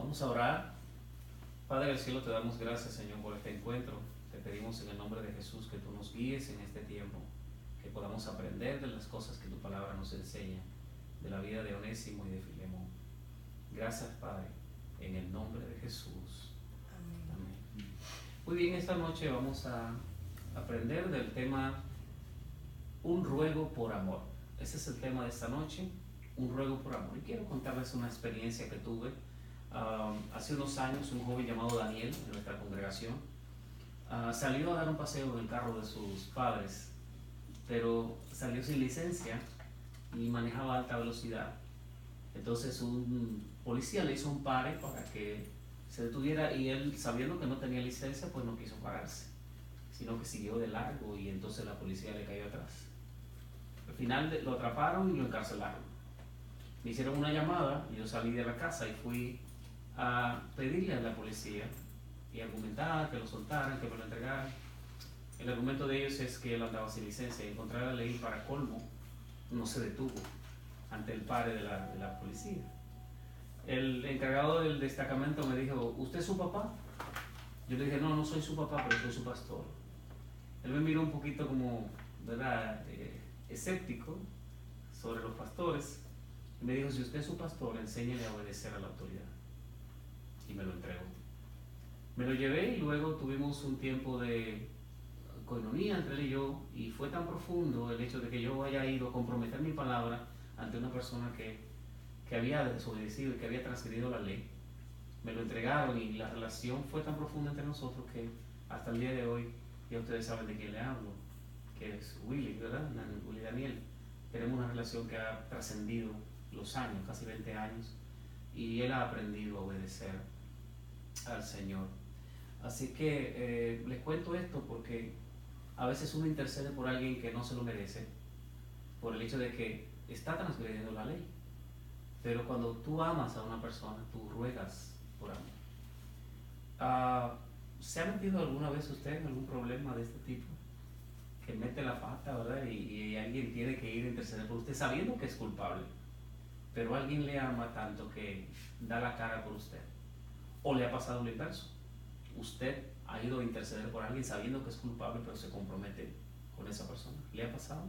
Vamos a orar. Padre del cielo, te damos gracias, Señor, por este encuentro. Te pedimos en el nombre de Jesús que tú nos guíes en este tiempo, que podamos aprender de las cosas que tu palabra nos enseña, de la vida de Onésimo y de Filemón. Gracias, Padre, en el nombre de Jesús. Amén. Muy bien, esta noche vamos a aprender del tema un ruego por amor. Ese es el tema de esta noche, un ruego por amor. Y quiero contarles una experiencia que tuve. Hace unos años un joven llamado Daniel en nuestra congregación salió a dar un paseo en el carro de sus padres, pero salió sin licencia y manejaba a alta velocidad. Entonces un policía le hizo un pare para que se detuviera y él, sabiendo que no tenía licencia, pues no quiso pararse, sino que siguió de largo y entonces la policía le cayó atrás. Al final lo atraparon y lo encarcelaron. Me hicieron una llamada y yo salí de la casa y fui a pedirle a la policía y argumentar que lo soltaran, que me lo entregaran. El argumento de ellos es que él andaba sin licencia y en contra de la ley, para colmo, no se detuvo ante el pare de la policía. El encargado del destacamento me dijo: ¿usted es su papá? Yo le dije: no, no soy su papá, pero soy su pastor. Él me miró un poquito como, ¿verdad?, escéptico sobre los pastores y me dijo: si usted es su pastor, enséñele a obedecer a la autoridad. Y me lo entregó. Me lo llevé y luego tuvimos un tiempo de coinonía entre él y yo, y fue tan profundo el hecho de que yo haya ido a comprometer mi palabra ante una persona que había desobedecido y que había transgredido la ley. Me lo entregaron y la relación fue tan profunda entre nosotros que hasta el día de hoy, ya ustedes saben de quién le hablo, que es Willy, ¿verdad? Willy Daniel. Tenemos una relación que ha trascendido los años, casi 20 años, y él ha aprendido a obedecer al Señor. Así que les cuento esto porque a veces uno intercede por alguien que no se lo merece, por el hecho de que está transgrediendo la ley. Pero cuando tú amas a una persona, tú ruegas por amor. ¿Se ha metido alguna vez usted en algún problema de este tipo? Que mete la pata, ¿verdad? Y alguien tiene que ir a interceder por usted sabiendo que es culpable, pero alguien le ama tanto que da la cara por usted. ¿O le ha pasado lo inverso? Usted ha ido a interceder por alguien sabiendo que es culpable, pero se compromete con esa persona. ¿Le ha pasado?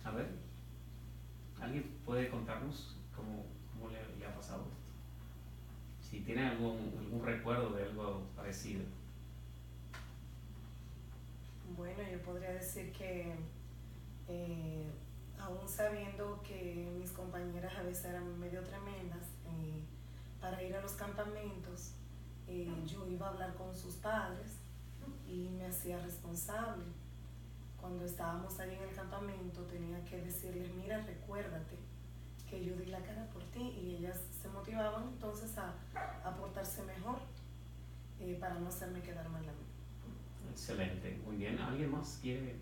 A ver, ¿alguien puede contarnos cómo le ha pasado esto? Si tiene algún recuerdo de algo parecido. Bueno, yo podría decir que aún sabiendo que mis compañeras a veces eran medio tremendas, para ir a los campamentos, yo iba a hablar con sus padres y me hacía responsable. Cuando estábamos ahí en el campamento tenía que decirles: mira, recuérdate que yo di la cara por ti, y ellas se motivaban entonces a portarse mejor, para no hacerme quedar mal a mí. Excelente, muy bien. ¿Alguien más quiere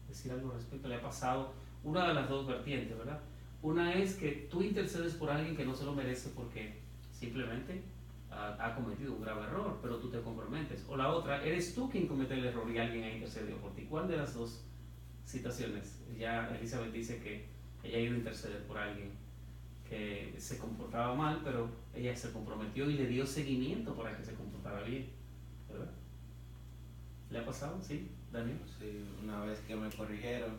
decir algo al respecto? ¿Le ha pasado una de las dos vertientes, verdad? Una es que tú intercedes por alguien que no se lo merece porque simplemente ha cometido un grave error, pero tú te comprometes. O la otra, eres tú quien comete el error y alguien ha intercedido por ti. ¿Cuál de las dos situaciones? Ya Elizabeth dice que ella ha ido a interceder por alguien que se comportaba mal, pero ella se comprometió y le dio seguimiento para que se comportara bien, ¿verdad? ¿Le ha pasado? ¿Sí, Daniel? Sí, una vez que me corrigieron,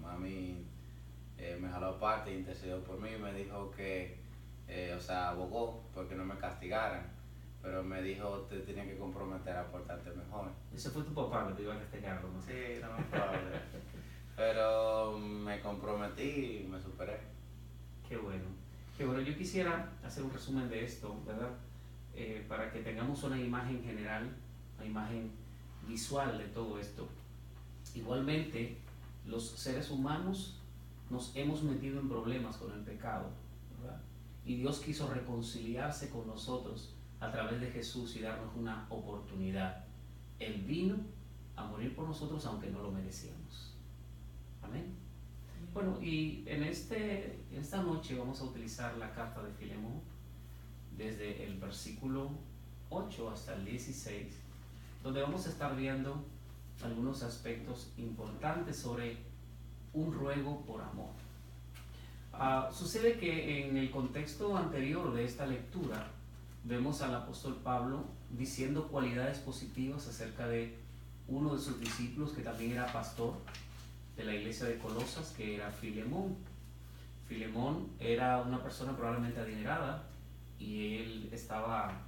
mami me jaló aparte, intercedió por mí, me dijo que, abogó porque no me castigaran, pero me dijo: te tienes que comprometer a portarte mejor. Ese fue tu papá que te iba a castigar, ¿no? Sí, era muy probable. Pero me comprometí y me superé. Qué bueno. Qué bueno. Yo quisiera hacer un resumen de esto, ¿verdad? Para que tengamos una imagen general, una imagen visual de todo esto. Igualmente, los seres humanos nos hemos metido en problemas con el pecado, ¿verdad? Y Dios quiso reconciliarse con nosotros a través de Jesús y darnos una oportunidad. Él vino a morir por nosotros aunque no lo merecíamos. Amén. Bueno, y en esta noche vamos a utilizar la carta de Filemón desde el versículo 8 hasta el 16, donde vamos a estar viendo algunos aspectos importantes sobre un ruego por amor. Sucede que en el contexto anterior de esta lectura vemos al apóstol Pablo diciendo cualidades positivas acerca de uno de sus discípulos que también era pastor de la iglesia de Colosas, que era Filemón. Filemón era una persona probablemente adinerada y él estaba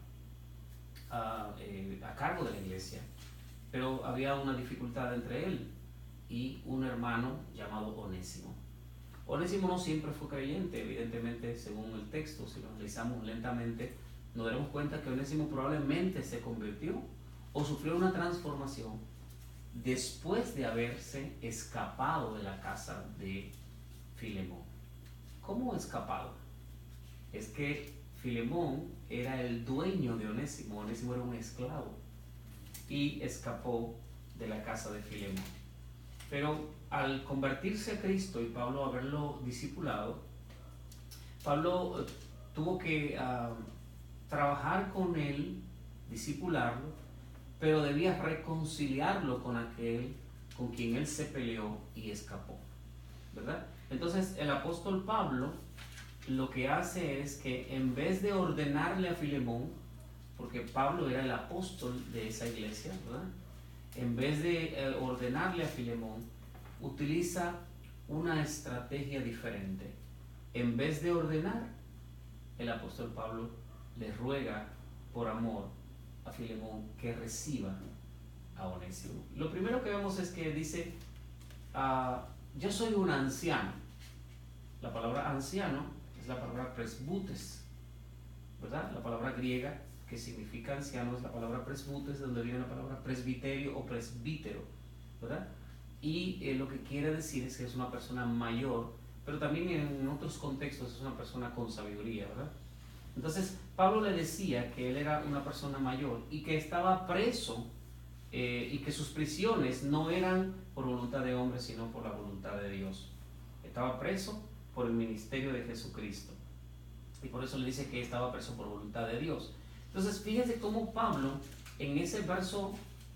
a cargo de la iglesia, pero había una dificultad entre él y un hermano llamado Onésimo. Onésimo no siempre fue creyente, evidentemente, según el texto. Si lo analizamos lentamente, nos daremos cuenta que Onésimo probablemente se convirtió o sufrió una transformación después de haberse escapado de la casa de Filemón. ¿Cómo escapado? Es que Filemón era el dueño de Onésimo. Onésimo era un esclavo y escapó de la casa de Filemón. Pero al convertirse a Cristo y Pablo haberlo discipulado, Pablo tuvo que trabajar con él, discipularlo, pero debía reconciliarlo con aquel con quien él se peleó y escapó, ¿verdad? Entonces el apóstol Pablo lo que hace es que en vez de ordenarle a Filemón, porque Pablo era el apóstol de esa iglesia, ¿verdad? En vez de ordenarle a Filemón, utiliza una estrategia diferente. En vez de ordenar, el apóstol Pablo le ruega por amor a Filemón que reciba a Onésimo. Lo primero que vemos es que dice, yo soy un anciano. La palabra anciano es la palabra presbutes, ¿verdad? La palabra griega que significa anciano es la palabra presbutes, de donde viene la palabra presbiterio o presbítero, ¿verdad? Y lo que quiere decir es que es una persona mayor, pero también en otros contextos es una persona con sabiduría, ¿verdad? Entonces Pablo le decía que él era una persona mayor y que estaba preso y que sus prisiones no eran por voluntad de hombre, sino por la voluntad de Dios. Estaba preso por el ministerio de Jesucristo y por eso le dice que estaba preso por voluntad de Dios. Entonces fíjense cómo Pablo en ese verso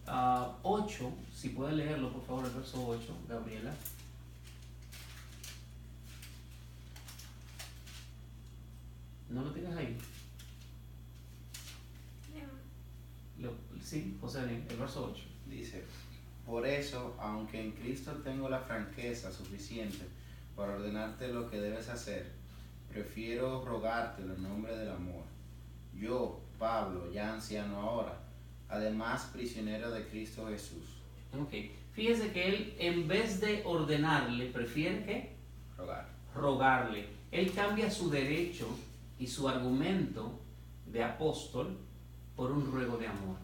8, si pueden leerlo por favor, el verso 8, Gabriela. ¿No lo tienes ahí? Sí, José, el verso 8. Dice, por eso, aunque en Cristo tengo la franqueza suficiente para ordenarte lo que debes hacer, prefiero rogártelo en nombre del amor. Yo, Pablo, ya anciano ahora, además prisionero de Cristo Jesús. Ok, fíjese que él en vez de ordenarle, prefiere ¿qué? Rogarle. Él cambia su derecho y su argumento de apóstol por un ruego de amor.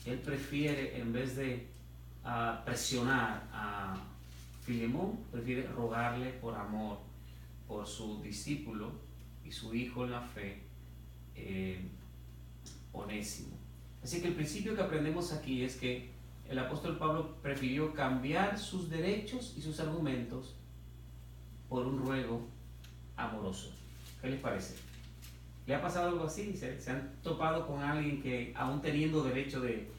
Él prefiere, en vez de presionar a Filemón, prefiere rogarle por amor por su discípulo y su hijo en la fe, Onésimo. Así que el principio que aprendemos aquí es que el apóstol Pablo prefirió cambiar sus derechos y sus argumentos por un ruego amoroso. ¿Qué les parece? ¿Le ha pasado algo así? ¿Se han topado con alguien que, aún teniendo derecho de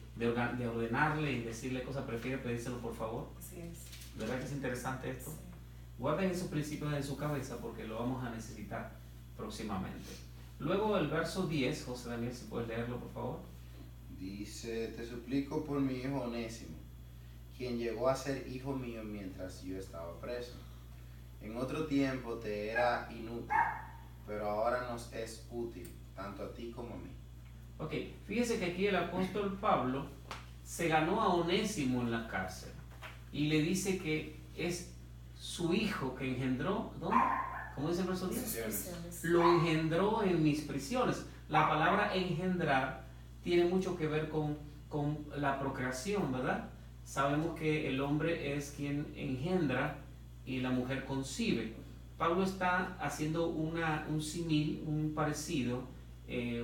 ordenarle y decirle cosas, prefiere pedírselo por favor? Así es. ¿Verdad que es interesante esto? Sí. Guarden esos principios en su cabeza porque lo vamos a necesitar próximamente. Luego el verso 10, José Daniel, si puedes leerlo por favor. Dice, te suplico por mi hijo Onésimo, quien llegó a ser hijo mío mientras yo estaba preso. En otro tiempo te era inútil, pero ahora nos es útil, tanto a ti como a mí. Ok, fíjese que aquí el apóstol Pablo se ganó a Onésimo en la cárcel y le dice que es su hijo que engendró, ¿dónde? ¿Cómo dice el verso 10? Lo engendró en mis prisiones. La palabra engendrar tiene mucho que ver con la procreación, ¿verdad? Sabemos que el hombre es quien engendra y la mujer concibe. Pablo está haciendo un símil, un parecido,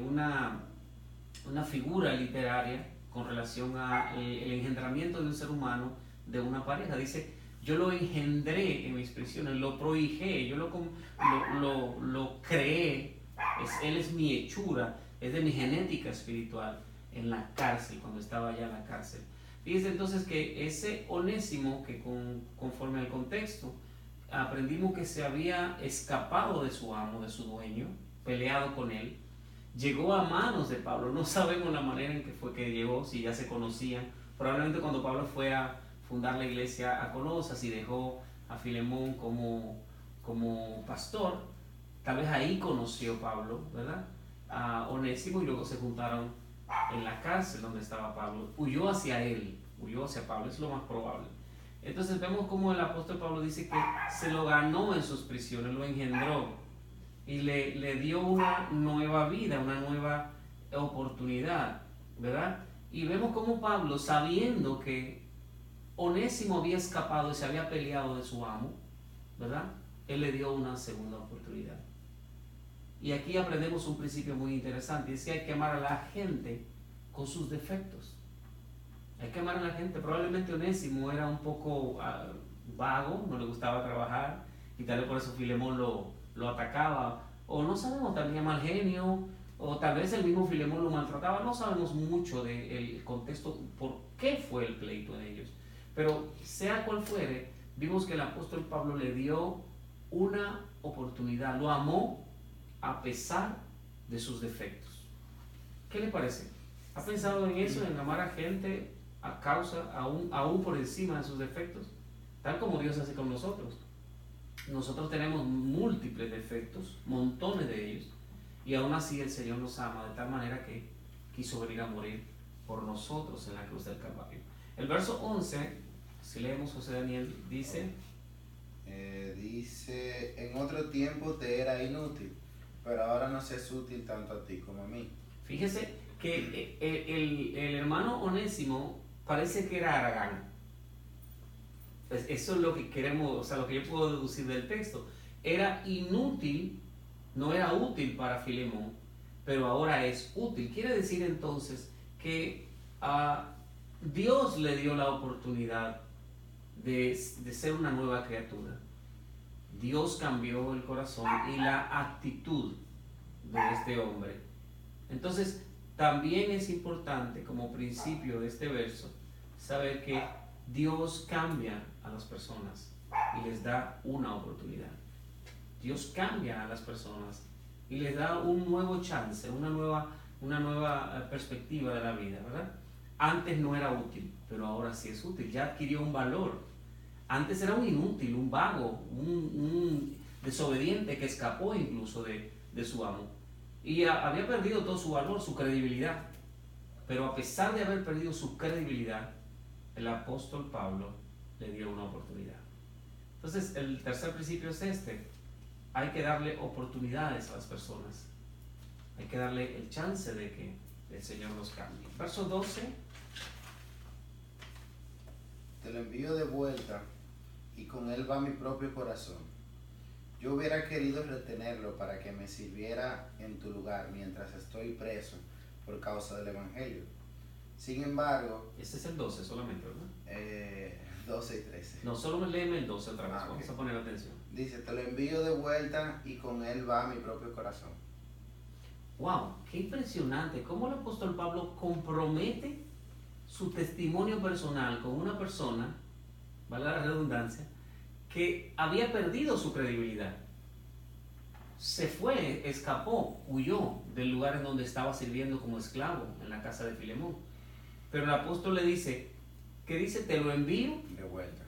una figura literaria con relación al engendramiento de un ser humano de una pareja. Dice, yo lo engendré en mis prisiones, lo prohijé, yo lo creé, él es mi hechura, es de mi genética espiritual en la cárcel, cuando estaba allá en la cárcel. Fíjense entonces que ese Onésimo, que conforme al contexto, aprendimos que se había escapado de su amo, de su dueño, peleado con él, llegó a manos de Pablo. No sabemos la manera en que fue que llegó, si ya se conocían. Probablemente cuando Pablo fue a fundar la iglesia a Colosas y dejó a Filemón como pastor, tal vez ahí conoció Pablo, ¿verdad?, a Onésimo, y luego se juntaron en la cárcel donde estaba Pablo. Huyó hacia Pablo, es lo más probable. Entonces vemos como el apóstol Pablo dice que se lo ganó en sus prisiones, lo engendró y le dio una nueva vida, una nueva oportunidad, ¿verdad? Y vemos como Pablo, sabiendo que Onésimo había escapado y se había peleado de su amo, ¿verdad?, él le dio una segunda oportunidad. Y aquí aprendemos un principio muy interesante, es que hay que amar a la gente con sus defectos. Hay que amar a la gente. Probablemente Onésimo era un poco vago, no le gustaba trabajar, y tal vez por eso Filemón lo atacaba, o no sabemos, tenía mal genio, o tal vez el mismo Filemón lo maltrataba. No sabemos mucho del contexto, por qué fue el pleito de ellos, pero sea cual fuere, vimos que el apóstol Pablo le dio una oportunidad, lo amó a pesar de sus defectos. ¿Qué le parece? ¿Ha pensado en eso, en amar a gente a causa, aún por encima de sus defectos? Tal como Dios hace con nosotros. Nosotros tenemos múltiples defectos, montones de ellos, y aún así el Señor nos ama de tal manera que quiso venir a morir por nosotros en la cruz del Calvario. El verso 11, si leemos José Daniel, dice, en otro tiempo te era inútil, pero ahora nos es útil tanto a ti como a mí. Fíjese que el hermano Onésimo parece que era haragán. Pues eso es lo que queremos, o sea, lo que yo puedo deducir del texto. Era inútil, no era útil para Filemón, pero ahora es útil. Quiere decir entonces que Dios le dio la oportunidad de ser una nueva criatura. Dios cambió el corazón y la actitud de este hombre. Entonces, también es importante, como principio de este verso, saber que Dios cambia a las personas y les da una oportunidad. Dios cambia a las personas y les da un nuevo chance, una nueva perspectiva de la vida, ¿verdad? Antes no era útil, pero ahora sí es útil, ya adquirió un valor. Antes era un inútil, un vago, un desobediente que escapó incluso de su amo. Y había perdido todo su valor, su credibilidad. Pero a pesar de haber perdido su credibilidad, el apóstol Pablo le dio una oportunidad. Entonces, el tercer principio es este. Hay que darle oportunidades a las personas. Hay que darle el chance de que el Señor nos cambie. Verso 12. Te lo envío de vuelta y con él va mi propio corazón. Yo hubiera querido retenerlo para que me sirviera en tu lugar mientras estoy preso por causa del Evangelio. Sin embargo... Este es el 12 solamente, ¿verdad? 12 y 13. No, solo léeme el 12 otra vez, vamos Okay. a poner atención. Dice, te lo envío de vuelta y con él va mi propio corazón. ¡Wow! ¡Qué impresionante! Cómo el apóstol Pablo compromete su testimonio personal con una persona, vale la redundancia, que había perdido su credibilidad. Se fue, escapó, huyó del lugar en donde estaba sirviendo como esclavo, en la casa de Filemón. Pero el apóstol le dice, ¿qué dice? Te lo envío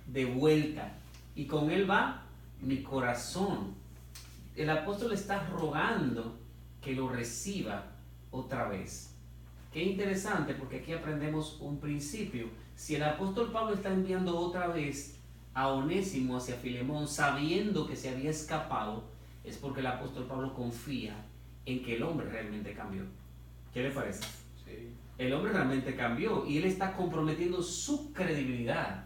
de vuelta y con él va mi corazón. El apóstol está rogando que lo reciba otra vez. Qué interesante, porque aquí aprendemos un principio. Si el apóstol Pablo está enviando otra vez a Onésimo hacia Filemón, sabiendo que se había escapado, es porque el apóstol Pablo confía en que el hombre realmente cambió. ¿Qué le parece? Sí. El hombre realmente cambió y él está comprometiendo su credibilidad,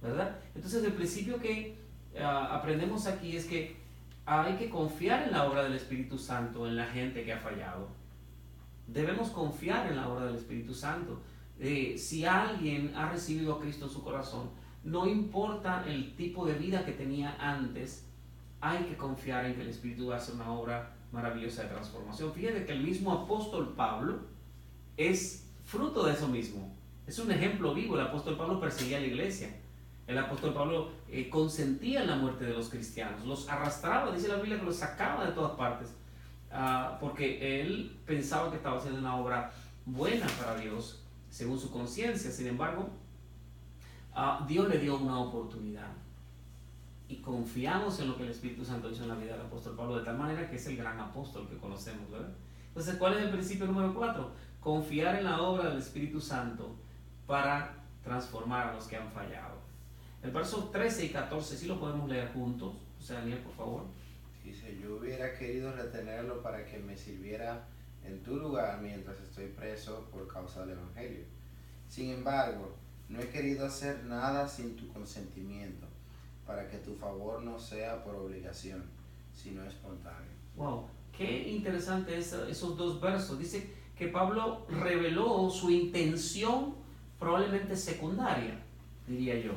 ¿verdad? Entonces el principio que aprendemos aquí es que hay que confiar en la obra del Espíritu Santo en la gente que ha fallado. Debemos confiar en la obra del Espíritu Santo. Si alguien ha recibido a Cristo en su corazón, no importa el tipo de vida que tenía antes, hay que confiar en que el Espíritu hace una obra maravillosa de transformación. Fíjate que el mismo apóstol Pablo es fruto de eso mismo. Es un ejemplo vivo. El apóstol Pablo perseguía a la iglesia. El apóstol Pablo consentía en la muerte de los cristianos, los arrastraba, dice la Biblia que los sacaba de todas partes, porque él pensaba que estaba haciendo una obra buena para Dios, según su conciencia. Sin embargo, Dios le dio una oportunidad y confiamos en lo que el Espíritu Santo hizo en la vida del apóstol Pablo, de tal manera que es el gran apóstol que conocemos, ¿verdad? Entonces, ¿cuál es el principio número 4? Confiar en la obra del Espíritu Santo para transformar a los que han fallado. El verso 13 y 14, si lo podemos leer juntos. José Daniel, por favor. Dice, yo hubiera querido retenerlo para que me sirviera en tu lugar mientras estoy preso por causa del Evangelio. Sin embargo, no he querido hacer nada sin tu consentimiento, para que tu favor no sea por obligación, sino espontáneo. Wow, qué interesante esos dos versos. Dice que Pablo reveló su intención probablemente secundaria, diría yo.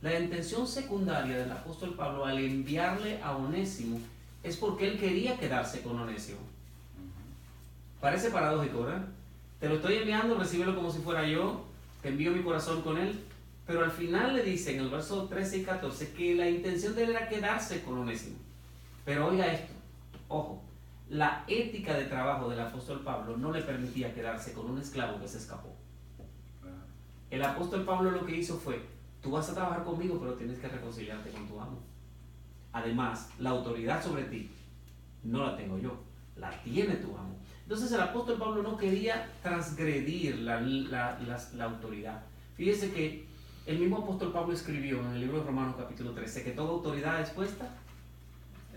La intención secundaria del apóstol Pablo al enviarle a Onésimo es porque él quería quedarse con Onésimo. Parece paradójico, ¿verdad? Te lo estoy enviando, recíbelo como si fuera yo, te envío mi corazón con él, pero al final le dice en el verso 13 y 14 que la intención de él era quedarse con Onésimo. Pero oiga esto, ojo, la ética de trabajo del apóstol Pablo no le permitía quedarse con un esclavo que se escapó. El apóstol Pablo lo que hizo fue, tú vas a trabajar conmigo, pero tienes que reconciliarte con tu amo. Además, la autoridad sobre ti no la tengo yo, la tiene tu amo. Entonces el apóstol Pablo no quería transgredir la autoridad. Fíjese que el mismo apóstol Pablo escribió en el libro de Romanos capítulo 13 que toda autoridad es puesta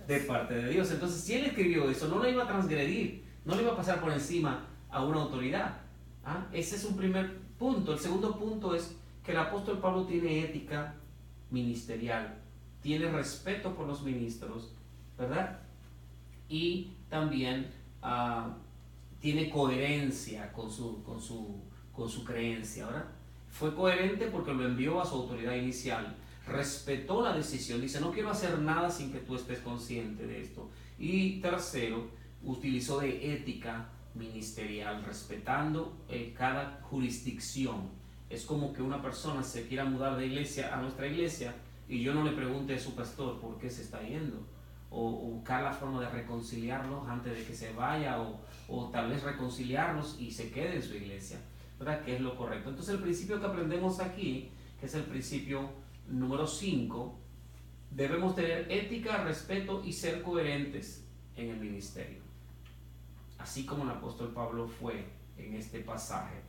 de parte de Dios. Entonces si él escribió eso, no lo iba a transgredir, no le iba a pasar por encima a una autoridad. Ese es un primer punto. El segundo punto es que el apóstol Pablo tiene ética ministerial, tiene respeto por los ministros, ¿verdad? Y también tiene coherencia con su creencia, ¿verdad? Fue coherente porque lo envió a su autoridad inicial, respetó la decisión, dice, no quiero hacer nada sin que tú estés consciente de esto. Y tercero, utilizó de ética ministerial, respetando cada jurisdicción. Es como que una persona se quiera mudar de iglesia a nuestra iglesia y yo no le pregunte a su pastor por qué se está yendo, o buscar la forma de reconciliarlos antes de que se vaya, o tal vez reconciliarlos y se quede en su iglesia, ¿verdad? Que es lo correcto. Entonces el principio que aprendemos aquí, que es el principio número 5, debemos tener ética, respeto y ser coherentes en el ministerio. Así como el apóstol Pablo fue en este pasaje.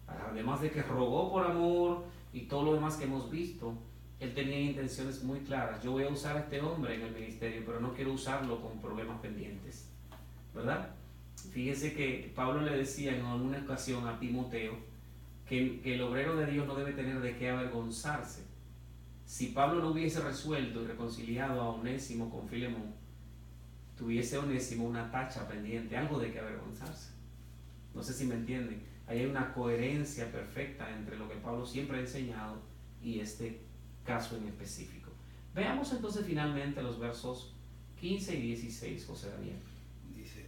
Además de que rogó por amor y todo lo demás que hemos visto, él tenía intenciones muy claras. Yo voy a usar a este hombre en el ministerio, pero no quiero usarlo con problemas pendientes, ¿verdad? Fíjese que Pablo le decía en alguna ocasión a Timoteo que el obrero de Dios no debe tener de qué avergonzarse. Si Pablo no hubiese resuelto y reconciliado a Onésimo con Filemón, tuviese Onésimo una tacha pendiente, algo de que avergonzarse. No sé si me entienden. Ahí hay una coherencia perfecta entre lo que Pablo siempre ha enseñado y este caso en específico. Veamos entonces finalmente los versos 15 y 16, José Daniel. Dice,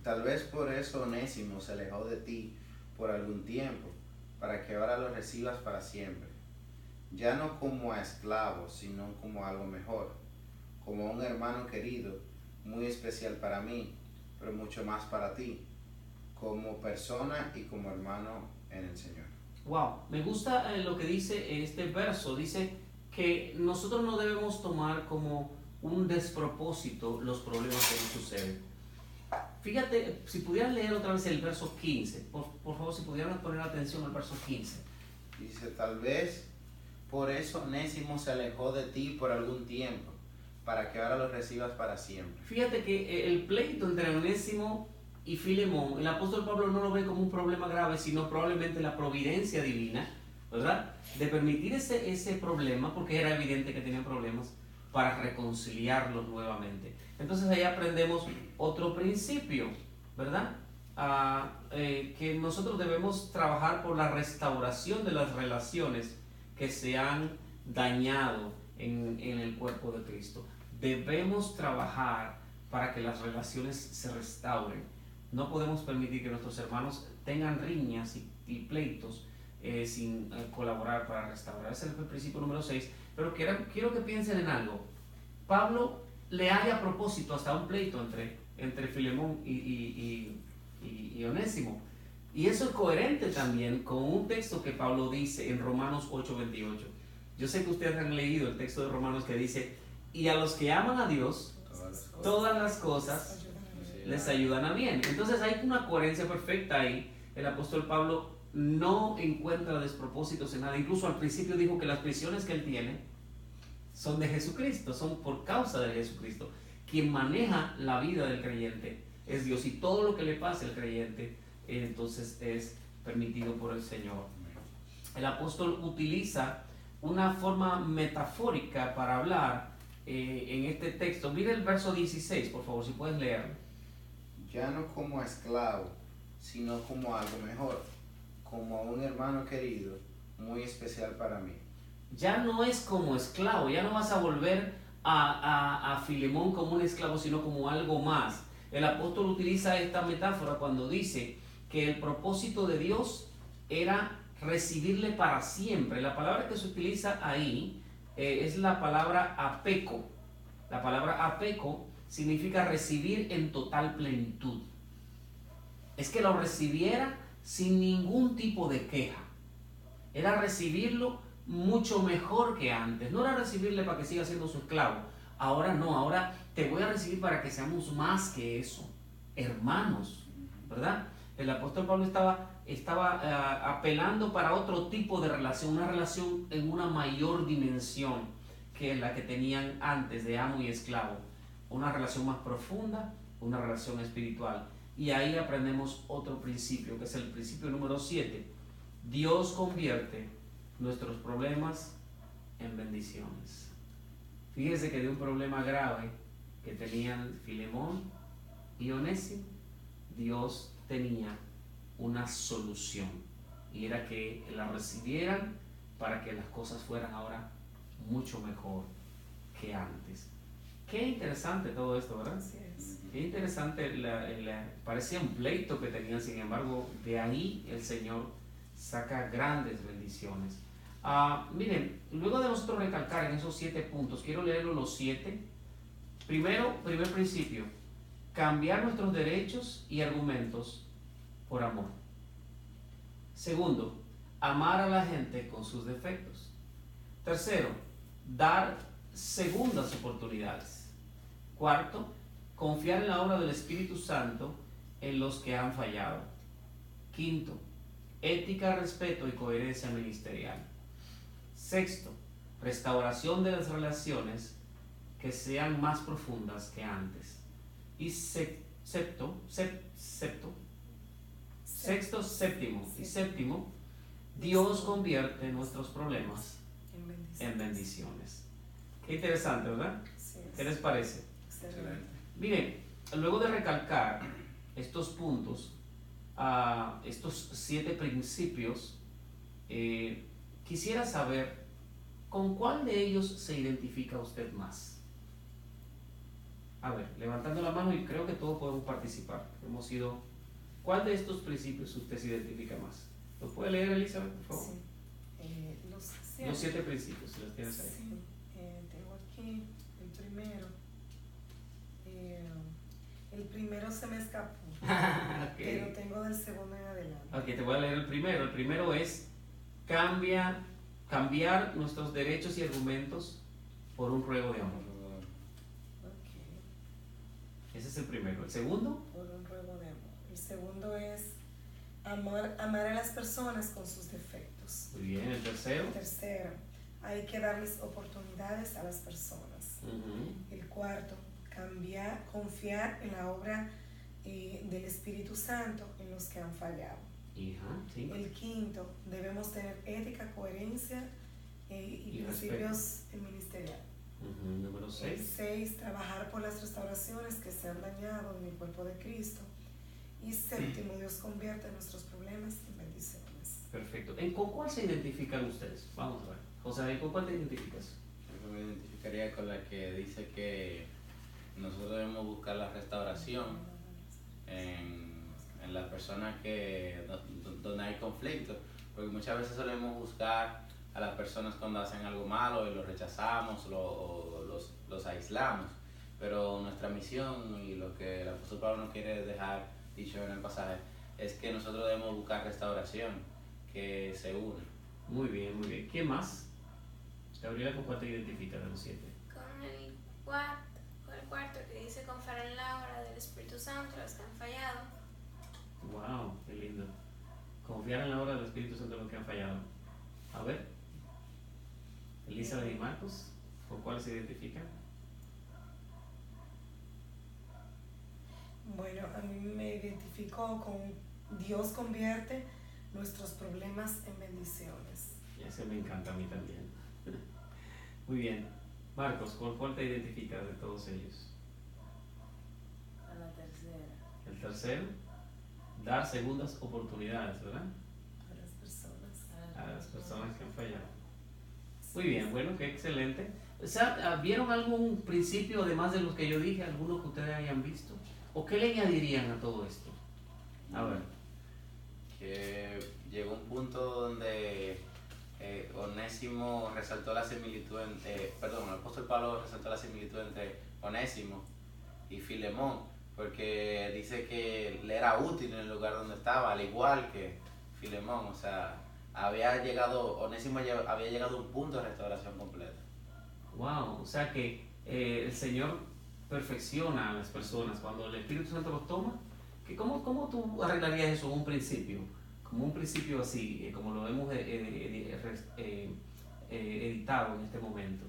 tal vez por eso Onésimo se alejó de ti por algún tiempo, para que ahora lo recibas para siempre, ya no como a esclavo, sino como a algo mejor, como a un hermano querido, muy especial para mí, pero mucho más para ti, como persona y como hermano en el Señor. Wow, me gusta lo que dice este verso. Dice que nosotros no debemos tomar como un despropósito los problemas que nos suceden. Fíjate, si pudieran leer otra vez el verso 15, por favor, si pudieran poner atención al verso 15. Dice, tal vez por eso Onésimo se alejó de ti por algún tiempo, para que ahora lo recibas para siempre. Fíjate que el pleito entre Onésimo y Filemón, el apóstol Pablo no lo ve como un problema grave, sino probablemente la providencia divina, ¿verdad? De permitir ese problema, porque era evidente que tenían problemas, para reconciliarlos nuevamente. Entonces ahí aprendemos otro principio, ¿verdad? Que nosotros debemos trabajar por la restauración de las relaciones que se han dañado en el cuerpo de Cristo. Debemos trabajar para que las relaciones se restauren. No podemos permitir que nuestros hermanos tengan riñas y pleitos sin colaborar para restaurar. Ese es el principio número 6. Pero quiero que piensen en algo. Pablo le hay a propósito hasta un pleito entre Filemón y Onésimo. Y eso es coherente también con un texto que Pablo dice en Romanos 8:28. Yo sé que ustedes han leído el texto de Romanos que dice, y a los que aman a Dios, todas las cosas les ayudan a bien. Entonces hay una coherencia perfecta ahí. El apóstol Pablo no encuentra despropósitos en nada. Incluso al principio dijo que las prisiones que él tiene son de Jesucristo, son por causa de Jesucristo. Quien maneja la vida del creyente es Dios, y todo lo que le pase al creyente entonces es permitido por el Señor. El apóstol utiliza una forma metafórica para hablar en este texto. Mira el verso 16, por favor, si puedes leerlo. Ya no como a esclavo, sino como a algo mejor, como a un hermano querido, muy especial para mí. Ya no es como esclavo, ya no vas a volver a Filemón como un esclavo, sino como algo más. El apóstol utiliza esta metáfora cuando dice que el propósito de Dios era recibirle para siempre. La palabra que se utiliza ahí es la palabra apeco. La palabra apeco significa recibir en total plenitud. Es que lo recibiera sin ningún tipo de queja. Era recibirlo mucho mejor que antes. No era recibirle para que siga siendo su esclavo. Ahora no, ahora te voy a recibir para que seamos más que eso, hermanos, ¿verdad? El apóstol Pablo estaba apelando para otro tipo de relación, una relación en una mayor dimensión que la que tenían antes de amo y esclavo, una relación más profunda, una relación espiritual. Y ahí aprendemos otro principio, que es el principio número 7. Dios convierte nuestros problemas en bendiciones. Fíjese que de un problema grave que tenían Filemón y Onésimo, Dios tenía una solución, y era que la recibieran para que las cosas fueran ahora mucho mejor que antes. Qué interesante todo esto, ¿verdad? Así es. Qué interesante, parecía un pleito que tenían, sin embargo, de ahí el Señor saca grandes bendiciones. Miren, luego de nosotros recalcar en esos 7 puntos, quiero leerlos los 7. Primer principio, cambiar nuestros derechos y argumentos por amor. Segundo, amar a la gente con sus defectos. Tercero, dar segundas oportunidades. Cuarto, confiar en la obra del Espíritu Santo en los que han fallado. Quinto, ética, respeto y coherencia ministerial. Sexto, restauración de las relaciones que sean más profundas que antes. Y séptimo, Dios convierte nuestros problemas en bendiciones. Qué interesante, ¿verdad? Sí, ¿Qué les parece? excelente. Miren, luego de recalcar estos puntos, estos 7 principios, quisiera saber con cuál de ellos se identifica usted más. A ver, levantando la mano, y creo que todos podemos participar. ¿Cuál de estos principios usted se identifica más? ¿Lo puede leer, Elizabeth, por favor? Sí. Los 7 principios, si los tienes ahí. Sí, tengo aquí el primero. El primero se me escapó, Okay. pero tengo del segundo en adelante. Ok, te voy a leer el primero. El primero es cambiar nuestros derechos y argumentos por un ruego de amor. Okay. Ese es el primero. El segundo, Por un ruego de amor. El segundo es amar a las personas con sus defectos. muy bien. El tercero, Tercero, hay que darles oportunidades a las personas. El cuarto, confiar en la obra del Espíritu Santo en los que han fallado. ¿sí? El quinto, debemos tener ética, coherencia y principios ministeriales. Número El 6. 6, trabajar por las restauraciones que se han dañado en el cuerpo de Cristo. Y séptimo, Dios convierte nuestros problemas en bendiciones. Perfecto. ¿Con cuál se identifican ustedes? Vamos a ver. José, ¿con cuál te identificas? Yo me identificaría con la que dice que nosotros debemos buscar la restauración en las personas donde hay conflicto, porque muchas veces solemos buscar a las personas cuando hacen algo malo y los rechazamos o los aislamos. Pero nuestra misión y lo que el apóstol Pablo nos quiere dejar dicho en el pasaje es que nosotros debemos buscar restauración, que se une. Muy bien, muy bien. ¿Quién más? Gabriela, ¿con cuál te identifica de los 7? Con el cuarto que dice confiar en la obra del Espíritu Santo, los que han fallado. Wow, qué lindo. Confiar en la obra del Espíritu Santo en los que han fallado. A ver, Elizabeth y Marcos, ¿con cuál se identifican? Bueno, a mí me identificó con Dios convierte nuestros problemas en bendiciones. Y ese me encanta a mí también. Muy bien. Marcos, ¿con cuál te identificas de todos ellos? A la tercera. El tercero, dar segundas oportunidades, ¿verdad? A las personas. A las personas que han fallado. Muy bien, bueno, qué excelente. O sea, ¿vieron algún principio, además de los que yo dije, alguno que ustedes hayan visto? ¿O qué le añadirían a todo esto? A ver. Que llegó un punto donde Onésimo resaltó la similitud el apóstol Pablo resaltó la similitud entre Onésimo y Filemón, porque dice que le era útil en el lugar donde estaba, al igual que Filemón. O sea, Onésimo había llegado a un punto de restauración completa. Wow, o sea que el Señor perfecciona a las personas cuando el Espíritu Santo los toma. ¿Cómo tú arreglarías eso en un principio? Como un principio así, como lo hemos editado en este momento.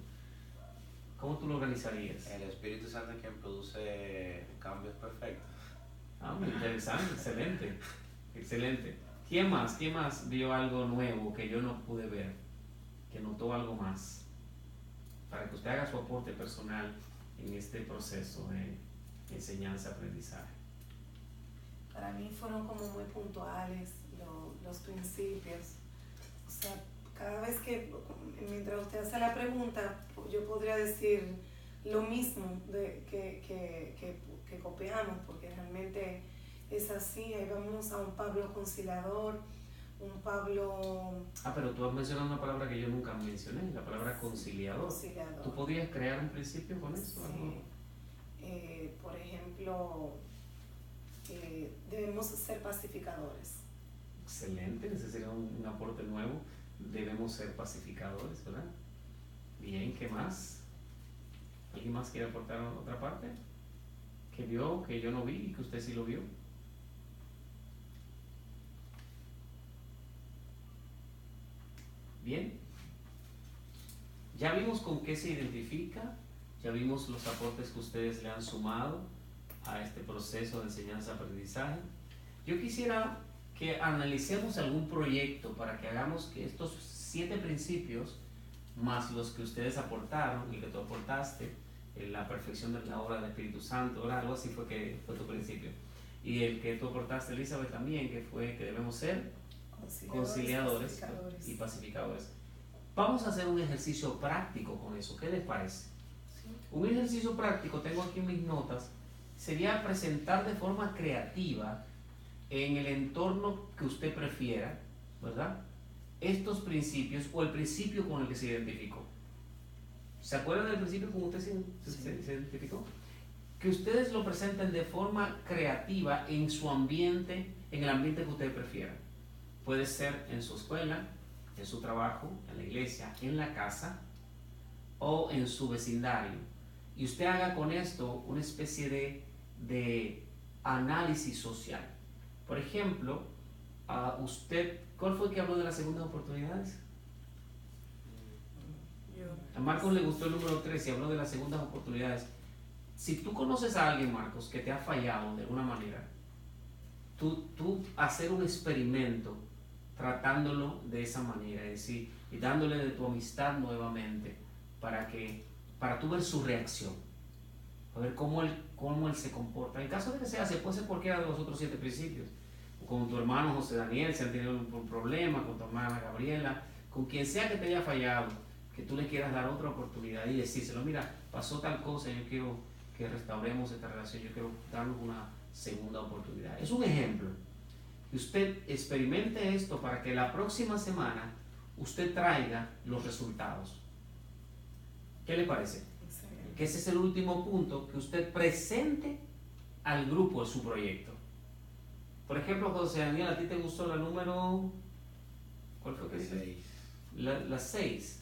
¿Cómo tú lo organizarías? El Espíritu Santo es quien produce cambios perfectos. Ah, muy interesante, excelente, excelente. ¿Quién más vio algo nuevo que yo no pude ver? Que notó algo más. Para que usted haga su aporte personal en este proceso de enseñanza-aprendizaje. Para mí fueron como muy puntuales los principios. O sea, cada vez mientras usted hace la pregunta, yo podría decir lo mismo que copiamos, porque realmente es así. Ahí vamos a un Pablo conciliador, un Pablo... Pero tú has mencionado una palabra que yo nunca mencioné, la palabra conciliador. ¿Tú podrías crear un principio con eso? Sí. Por ejemplo, debemos ser pacificadores. Excelente, ese sería un aporte nuevo. Debemos ser pacificadores, ¿verdad? Bien, ¿qué más? ¿Alguien más quiere aportar otra parte? ¿Que vio, que yo no vi y que usted sí lo vio? Bien. Ya vimos con qué se identifica, ya vimos los aportes que ustedes le han sumado a este proceso de enseñanza-aprendizaje. Yo quisiera que analicemos algún proyecto para que hagamos que estos 7 principios, más los que ustedes aportaron y que tú aportaste, la perfección de la obra del Espíritu Santo, ¿verdad? Algo así fue tu principio. Y el que tú aportaste, Elizabeth, también, que fue que debemos ser conciliadores y pacificadores. Vamos a hacer un ejercicio práctico con eso. ¿Qué les parece? Sí. Un ejercicio práctico, tengo aquí en mis notas, sería presentar de forma creativa en el entorno que usted prefiera, ¿verdad? Estos principios o el principio con el que se identificó. ¿Se acuerdan del principio con usted se identificó? Que ustedes lo presenten de forma creativa en su ambiente, en el ambiente que usted prefiera. Puede ser en su escuela, en su trabajo, en la iglesia, en la casa o en su vecindario. Y usted haga con esto una especie de análisis social. Por ejemplo, ¿cuál fue el que habló de las segundas oportunidades? A Marcos le gustó el número 3 y habló de las segundas oportunidades. Si tú conoces a alguien, Marcos, que te ha fallado de alguna manera, tú hacer un experimento tratándolo de esa manera, es decir, y dándole de tu amistad nuevamente para tú ver su reacción, a ver cómo él se comporta. En caso de que se puede ser cualquiera de los otros 7 principios. Con tu hermano José Daniel, si han tenido un problema, con tu hermana Gabriela, con quien sea que te haya fallado, que tú le quieras dar otra oportunidad y decírselo, mira, pasó tal cosa, yo quiero que restauremos esta relación, yo quiero darnos una segunda oportunidad. Es un ejemplo. Que usted experimente esto para que la próxima semana usted traiga los resultados. ¿Qué le parece? Excelente. Que ese es el último punto, que usted presente al grupo de su proyecto. Por ejemplo, José Daniel, ¿a ti te gustó la número? ¿Cuál fue que dices? 6. La 6.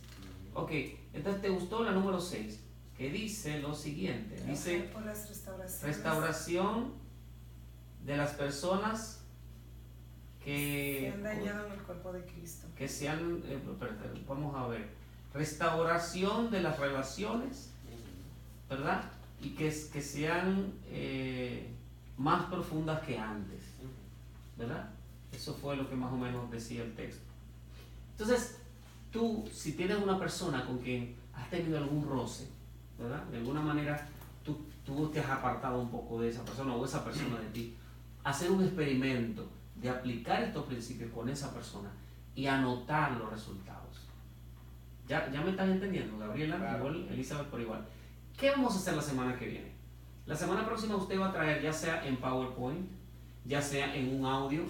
Ok, entonces te gustó la número 6, que dice lo siguiente. Dice, Orar por las restauraciones restauración de las personas que que han dañado en el cuerpo de Cristo. se han, vamos a ver, restauración de las relaciones, ¿verdad? Y que sean más profundas que antes, ¿verdad? Eso fue lo que más o menos decía el texto. Entonces, tú, si tienes una persona con quien has tenido algún roce, ¿verdad? De alguna manera, tú te has apartado un poco de esa persona o esa persona de ti, hacer un experimento de aplicar estos principios con esa persona y anotar los resultados. ¿Ya me están entendiendo, Gabriela? Claro. Igual, Elizabeth por igual. ¿Qué vamos a hacer la semana que viene? La semana próxima usted va a traer, ya sea en PowerPoint, ya sea en un audio,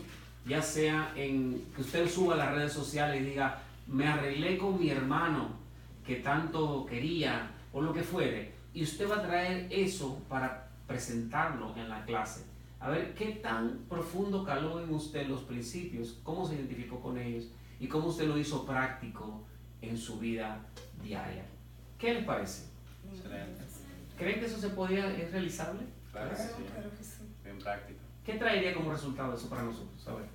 ya sea en que usted suba a las redes sociales y diga, me arreglé con mi hermano que tanto quería, o lo que fuere, y usted va a traer eso para presentarlo en la clase. A ver qué tan profundo caló en usted los principios, cómo se identificó con ellos y cómo usted lo hizo práctico en su vida diaria. ¿Qué les parece? Excelente. ¿Creen que eso es realizable? Claro que sí. Claro que sí. Bien práctico. ¿Qué traería como resultado eso para nosotros? A ver.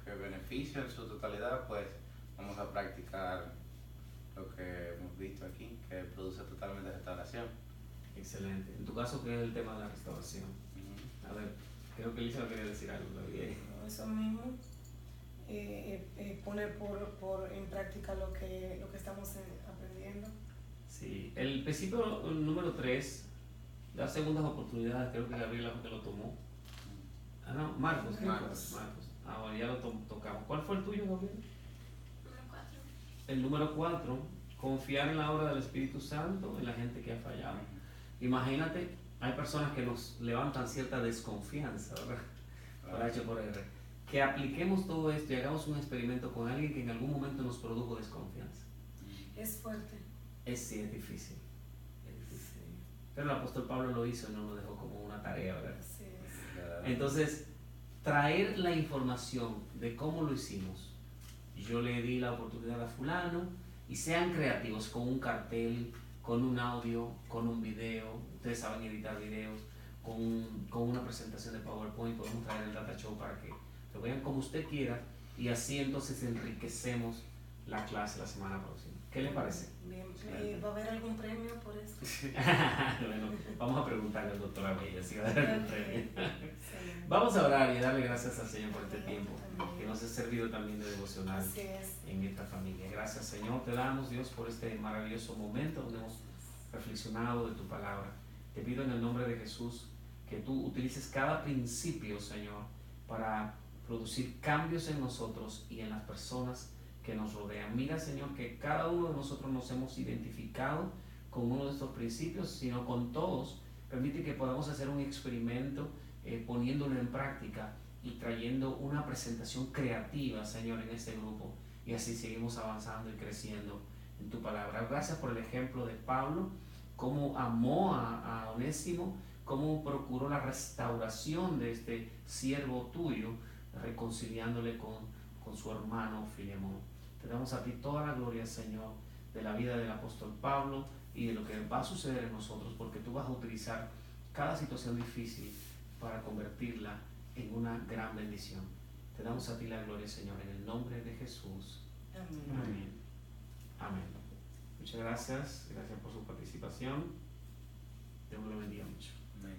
Que beneficio en su totalidad, pues vamos a practicar lo que hemos visto aquí, que produce totalmente restauración. Excelente. En tu caso, ¿qué es el tema de la restauración? A ver, creo que Elisa quería decir algo todavía. Eso mismo, poner en práctica lo que estamos aprendiendo. Sí, el principio número 3, dar segundas oportunidades, creo que Gabriela fue que lo tomó. Ah, no, Marcos. Marcos. Ah, bueno, ya lo tocamos. ¿Cuál fue el tuyo, Gabriela? Número 4. El número 4, confiar en la obra del Espíritu Santo en la gente que ha fallado. Imagínate, hay personas que nos levantan cierta desconfianza, ¿verdad? Por H por R. Que apliquemos todo esto y hagamos un experimento con alguien que en algún momento nos produjo desconfianza. Es fuerte. Sí, es difícil. Es difícil. Pero el apóstol Pablo lo hizo y no lo dejó como una tarea, ¿verdad? Así es. Entonces, traer la información de cómo lo hicimos. Yo le di la oportunidad a fulano y sean creativos con un cartel, con un audio, con un video. Ustedes saben editar videos, con una presentación de PowerPoint. Podemos traer el Data Show para que lo vean como usted quiera y así entonces enriquecemos la clase la semana próxima. ¿Qué le parece? Bien. ¿Va a haber algún premio por esto? Bueno, vamos a preguntarle al doctor Abella si va a haber algún premio. Excelente. Vamos a orar y darle gracias al Señor por este tiempo que nos ha servido también de devocional Así es. en esta familia. Gracias, Señor, te damos, Dios, por este maravilloso momento donde hemos reflexionado de tu palabra. Te pido en el nombre de Jesús que tú utilices cada principio, Señor, para producir cambios en nosotros y en las personas que nos rodean. Mira, Señor, que cada uno de nosotros nos hemos identificado con uno de estos principios, sino con todos. Permite que podamos hacer un experimento poniéndolo en práctica y trayendo una presentación creativa, Señor, en este grupo. Y así seguimos avanzando y creciendo en tu palabra. Gracias por el ejemplo de Pablo, cómo amó a Onésimo, cómo procuró la restauración de este siervo tuyo, reconciliándole con su hermano Filemón. Te damos a ti toda la gloria, Señor, de la vida del apóstol Pablo y de lo que va a suceder en nosotros, porque tú vas a utilizar cada situación difícil para convertirla en una gran bendición. Te damos a ti la gloria, Señor, en el nombre de Jesús. Amén. Amén. Amén. Muchas gracias. Gracias por su participación. Dios me lo bendiga mucho. Amén.